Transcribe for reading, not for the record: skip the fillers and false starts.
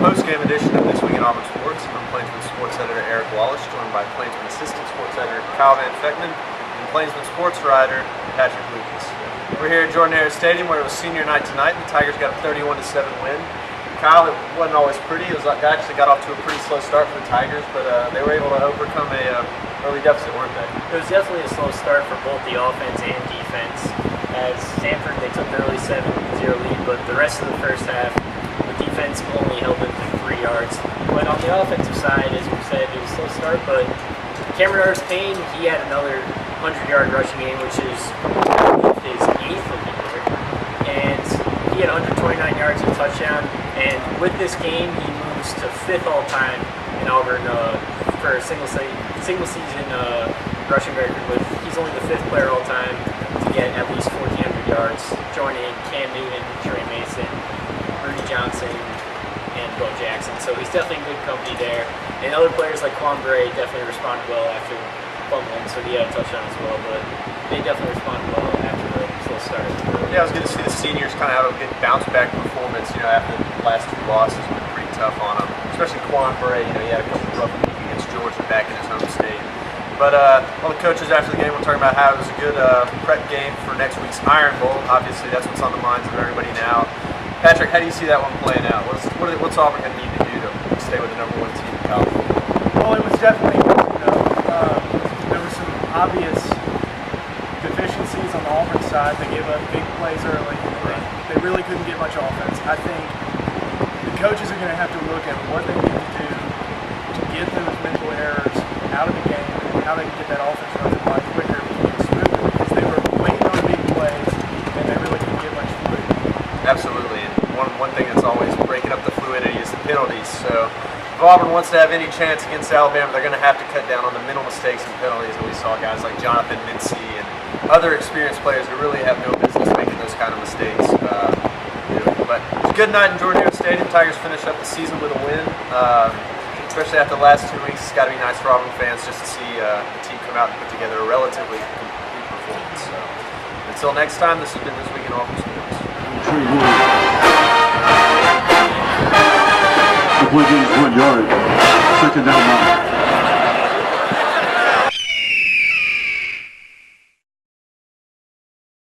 post-game edition of This Week in Auburn Sports. I'm Plainsman Sports Editor Eric Wallace, joined by Plainsman Assistant Sports Editor Kyle Fechtmann and Plainsman Sports Writer Patrick Lucas. We're here at Jordan-Hare Stadium where it was senior night tonight. The Tigers got a 31-7 win. Kyle, it wasn't always pretty. They actually got off to a pretty slow start for the Tigers, but they were able to overcome a early deficit, weren't they? It was definitely a slow start for both the offense and defense. As Samford, they took the early 7-0 lead, but the rest of the first half, the defense only held them to 3 yards. But on the offensive side, as we said, it was a slow start, but Cameron Artis-Payne, he had another 100-yard rushing game, which is his 8th of the year. And he had 129 yards and a touchdown. And with this game, he moves to 5th all-time in Auburn for a single season rushing record. He's only the 5th player all-time to get at least 1,400 yards, joining Cam Newton, Trey Mason, Rudy Johnson, and Bo Jackson. So he's definitely in good company there. And other players like Quan Bray definitely responded well after fumbling, so he had a touchdown as well. But they definitely responded well after the slow start. Yeah, I was good to see the seniors kind of have a good bounce-back performance. After the last 2 losses, it's been pretty tough on them. Especially Quan Bray. He had a couple of rough weeks against Georgia back in his home state. But all the coaches after the game were talking about how it was a good prep game for next week's Iron Bowl. Obviously, that's what's on the minds of everybody now. Patrick, how do you see that one playing out? What's Auburn going to need to do to stay with the #1 team in college football? Well, it was definitely, there were some obvious deficiencies on the Auburn side. They gave up big plays early. They really couldn't get much offense. I think the coaches are going to have to look at what they need to do to get those mental errors out of the game and how they can get that offense running a lot quicker and smoother, because they were waiting on big plays and they really couldn't get much fluidity. Absolutely. And one thing that's always breaking up the fluidity is the penalties. So if Auburn wants to have any chance against Alabama, they're going to have to cut down on the mental mistakes and penalties. And we saw guys like Jonathan Mincy and other experienced players who really have no business making those kind of mistakes. But it's a good night in Jordan-Hare Stadium. Tigers finish up the season with a win. Especially after the last 2 weeks, it's got to be nice for Auburn fans just to see the team come out and put together a relatively complete performance. So until next time, this has been This Week in Auburn Sports. The Plainsman 1 yard, second down line.